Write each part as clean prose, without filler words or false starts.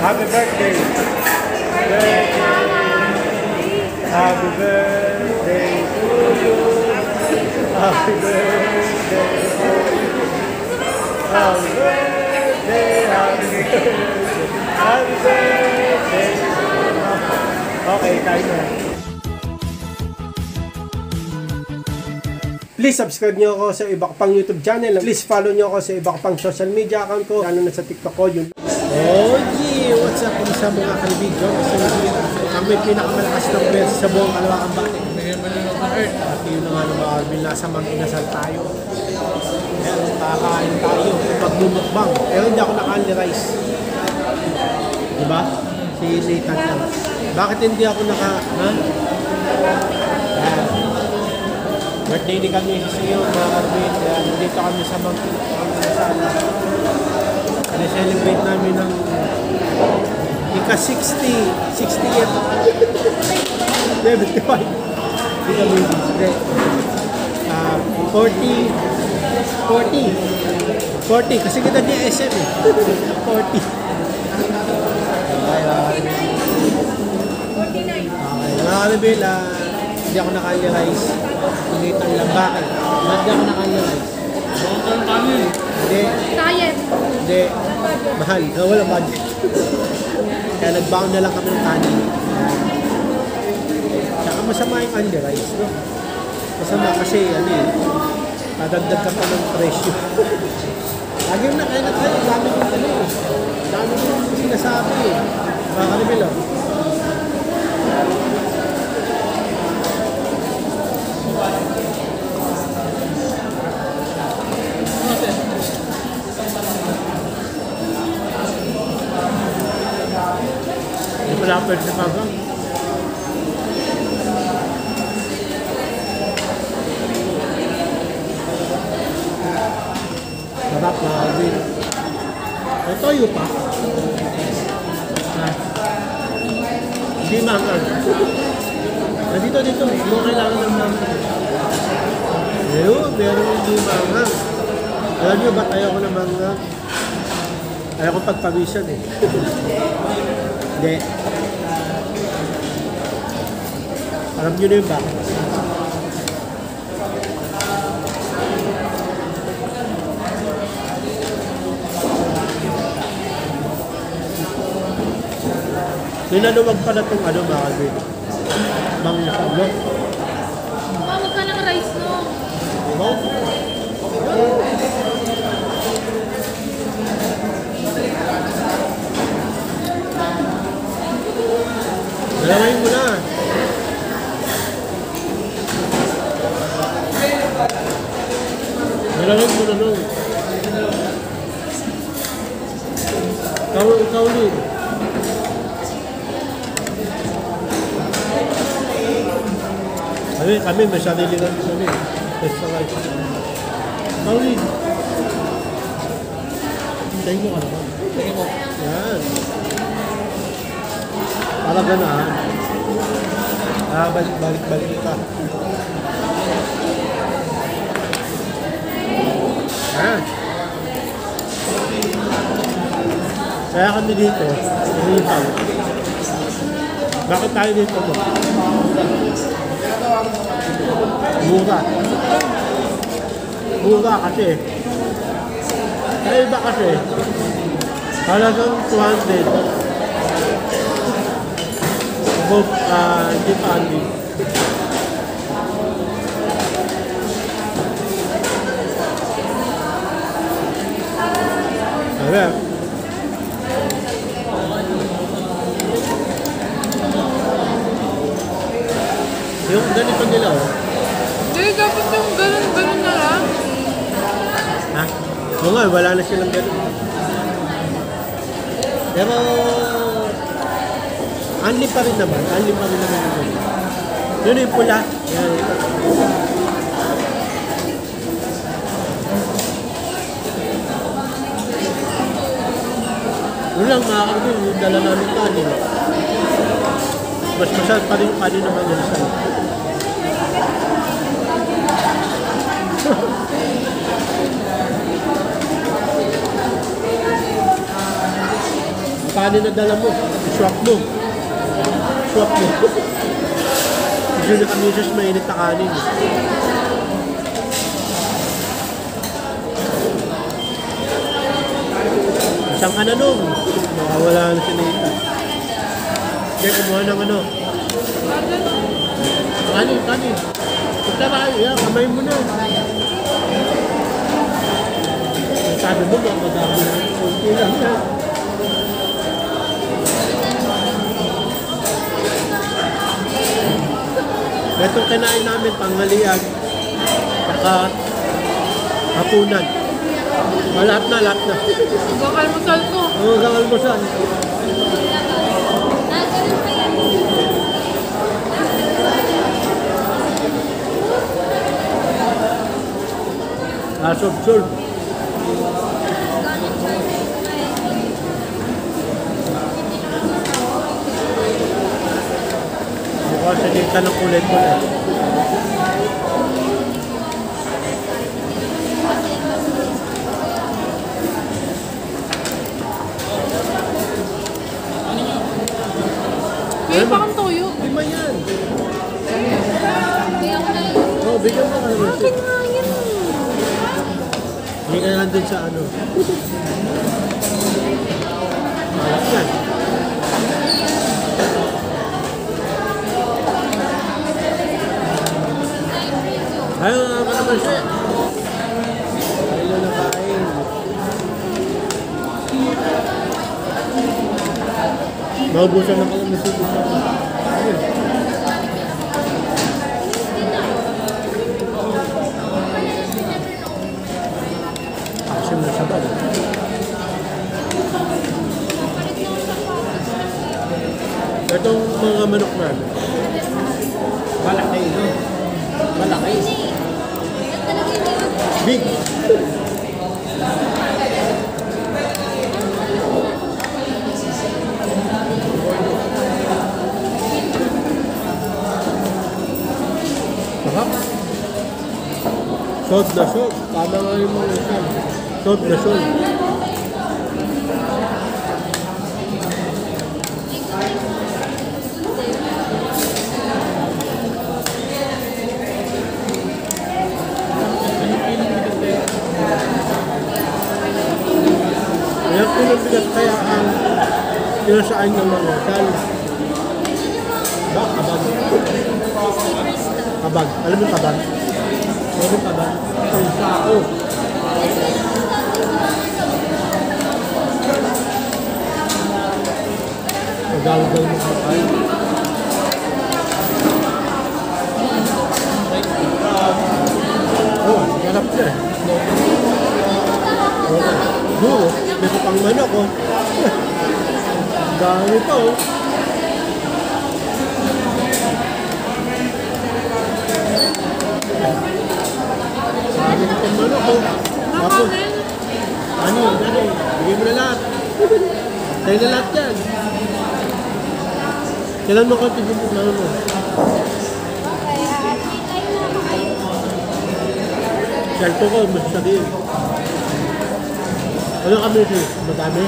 Happy birthday. Happy birthday to you. Happy birthday. Happy birthday. Happy birthday. Happy birthday. Okay, kain na. Please subscribe nyo ako sa iba ko pang YouTube channel. Please follow nyo ako sa iba ko pang social media account ko. Lalo na sa TikTok ko. Yun. Oh yeah! What's up sa mga kaibigan? Kami pinakamalakas ng beses sa buong kalawakang batik. At yun na nga naman, nasa mag-inasal tayo. Ayan, kakain tayo. Magmumukbang. Pero hindi ako naka-rice. Diba? Si Nathan lang. Bakit hindi ako naka... Birthday ni kami sa iyo, mga Arvin. Nandito kami sa mag-inasal. Na-celebrate namin ng ika-60, 60th, 75. Hindi kami, 40, kasi kita niya SM eh. 40. Mga Arvin, hindi ako naka-realize. Ulitan lang. Bakit? Hindi ako naka-realize. Hindi. Hindi. Mahal. Wala budget. Kaya nag-bound na lang kami ng kanin. Saka masama yung under rice, no? Masama kasi, ano eh, nadagdag ka pa ng presyo. Lagi na kaya na tayo, dami kong ano eh. Dami kong sinasabi eh. Mga kanibel, oh. Wala pa sa pagang. Sarap na Alvin. May toyo pa. Hindi mangang. Dito. Mo kailangan ng mangang. Meron hindi mangang. Alam nyo ba't ayaw ko ng mangang? Ayaw ko pagpawisan eh. Hindi. Alam nyo na yun ba? Nilaluwag pa na itong ano mga kalbin. Mang ano? Wag ka ng rice no? Ano? Dalawin mo na. Dalawin mo na nun. Ikaw ulit. Kami may sarili na kami. Test na kayo. Ikaw ulit. Hintayin mo ka naman. Hintayin mo. Yan. Talaga na balik ka. Kaya kami dito, umitaw. Bakit tayo dito mo? Mura kasi. Kaya iba kasi. Talagang 200. Bob, hindi pa andi. Ayan. Yung ganito nila, oh. Hindi, dapat yung ganun na lang. Ha? Oo nga, wala na silang ganun. Pero, Anli pa rin naman yun. Yun yung pula. Yan. Yun lang mga karbin, yung dala namin kanin. Mas masarap pa rin yung kanin naman yun sa'yo. kanin na dala mo, swap mo. Swap mo. Gusto na kami just mainit na kanin. Isang ka na nun. Nakawala na si Nita. Kaya kumuha ng ano. Kanin, kanin. Punta ba? Yeah, kamay mo na. Sabi mo ba, madami na. Kunti lang na. Itong kinain namin, panghalian. Saka hapunan. Lahat na, lahat na. Gakalmusal ko. Ang gakalmusan. Sob-sob. Mukha salita ng kulit-kulit. May pa kang toyo. Lima yan. Kaya ko na yun. Oo, bigyan mo ka naman. Akin nga yan. Hindi ka lang dun sa ano. Malak yan. Ayaw nga ka naman siya. Ayaw na kain. Maubusan na ka lang nito. Asim na sabad. Itong mga manok na malaki, no? Malaki. Big. Sarap. Sod na sod. Tama nga yung mga isang. Sod na sod. Kaya pinabigat kaya ang tinasaan ng mga dal. Ba? Kabag. Kabag. Alam mo kabag? Alam mo kabag? Ang sao. Magawag-gaw mo kapal. Oh, ganap na. Duro, may pang manok oh. Dami pa oh. Dami na pang manok oh. Tapos, ano, bigay mo na lahat. Tayo na lahat yan. Kailan mo ka pigil na mo? Salto ko, mas sabihin. Ano kami siya? Madami?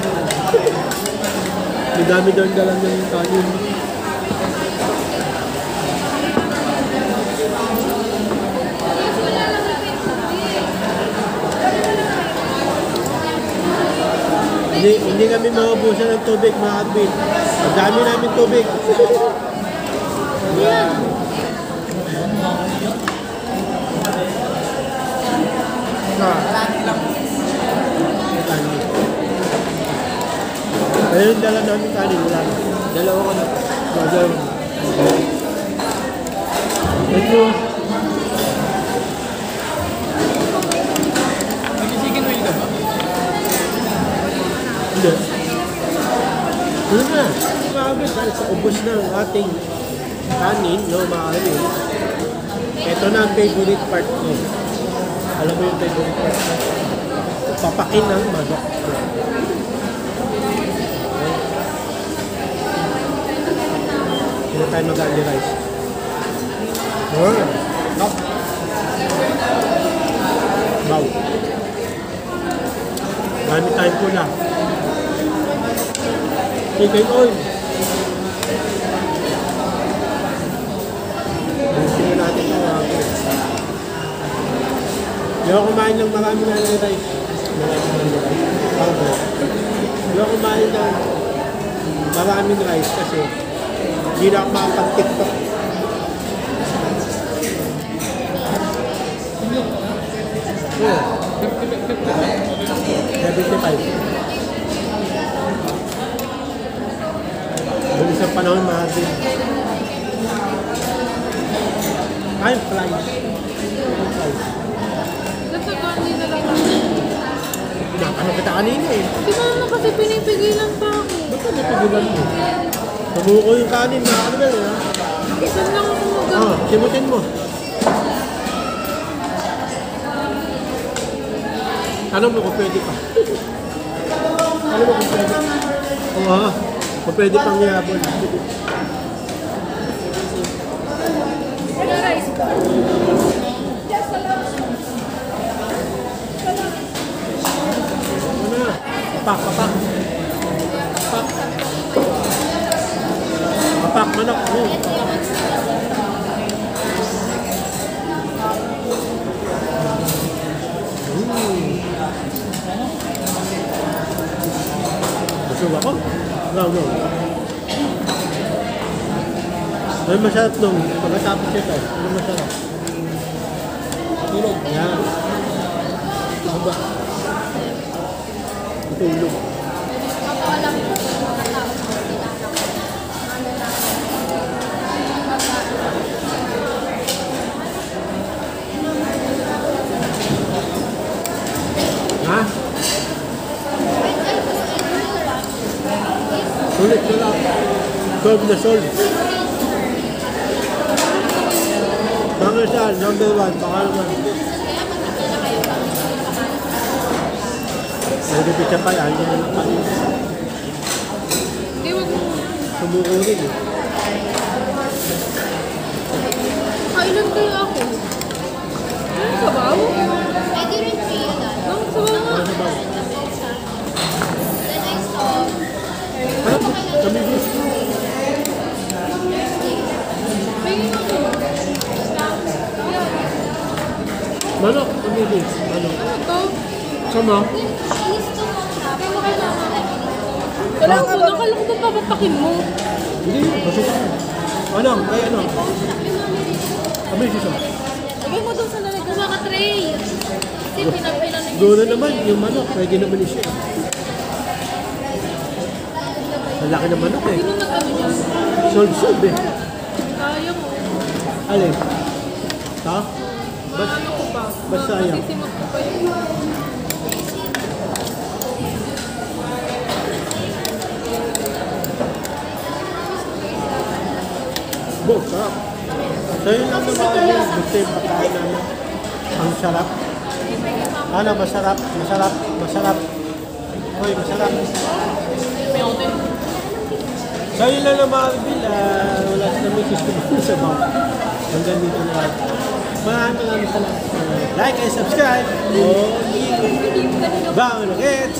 Madami daw yung dalang ng kanin. Hindi kami maubusan ng tubig, mga admin. Ang dami namin tubig. Yan. Ayun yung dala namin kanin, wala na. Dalawa ko na. Dalawa. Ito. Magsisigin mo ka ba? Hindi. Ano na? Grabe, dahil sa ubos na ang ating kanin, no, mga kanin. Ito na ang favorite part ko. Alam mo yung favorite part ko? Papakin ng manok. Hindi tayo mag-ali rice. No. Wow. Marami tayong pula. Chicken oil. Tingnan natin ito. Hindi ako kumain ng marami na ng rice. Hindi ako kumain ng maraming rice kasi hindi na ako makapag-tiktok. Yeah. 75. Bilis ang panahon, mahal din. Time flies. Nasa kanina na lang. Nakano kita kanina eh. Di ba naman kasi pinipigilan pa ako? Ba't ka napigilan mo? Tumuko yung kanin, ano ba yun ha? Isan lang ako mag- Ah, simutin mo. Tanong mo kung pwede pa. Tanong mo kung pwede. Oo ha. Kung pwede pang yabon. Ano na? Papak, papak. Papak. Papak, manok. Busog ako. No. Ay, masarap nung pagkatapos ito. Ano masarap? Tulog. Yan. Ano ba? Tulog. Ha? Sulit na lang. Solve na solve. Mga saan, number 1, baka naman. Nagdipit siya pa, ayaw na lang kanin. Hindi, wag mo. Sumuko rin eh. Kailan kaya ako? Ano sabaw? I didn't feel that. Ang sabaw nga. Ano ba? Then I saw Ano? Kami gusto. Pingin ako. Manok, kami gusto. Manok. Ano to? Sama? she's the one Kaya mo happy. kailangan. Wala ko, nakala ko ba papapakin mo? Hindi, busog ako. Ano? Ay ano? Kami gusto. Lagay mo doon sa lalagyan. Mga tray. Kasi pinapilan na Doon na naman, yung manok, pwede naman siya. Ang laki ng manok eh. Sino nag-ano niya? Solve eh. Kaya mo. Alin? Ha? Maano ko pa? Basta ayaw. Masisimot ko pa yun. Bo, sarap. Sa'yo lang naman yung gusto yung pagkain namin. Ang sarap. Ano, masarap, masarap, masarap. Uy, masarap. Sa'yo lang naman, Bill. Wala sa may gusto mo sa bawah. Hanggang dito na lang. Maraming salamat. Like and subscribe. Oh, yeah. Bawal ulit.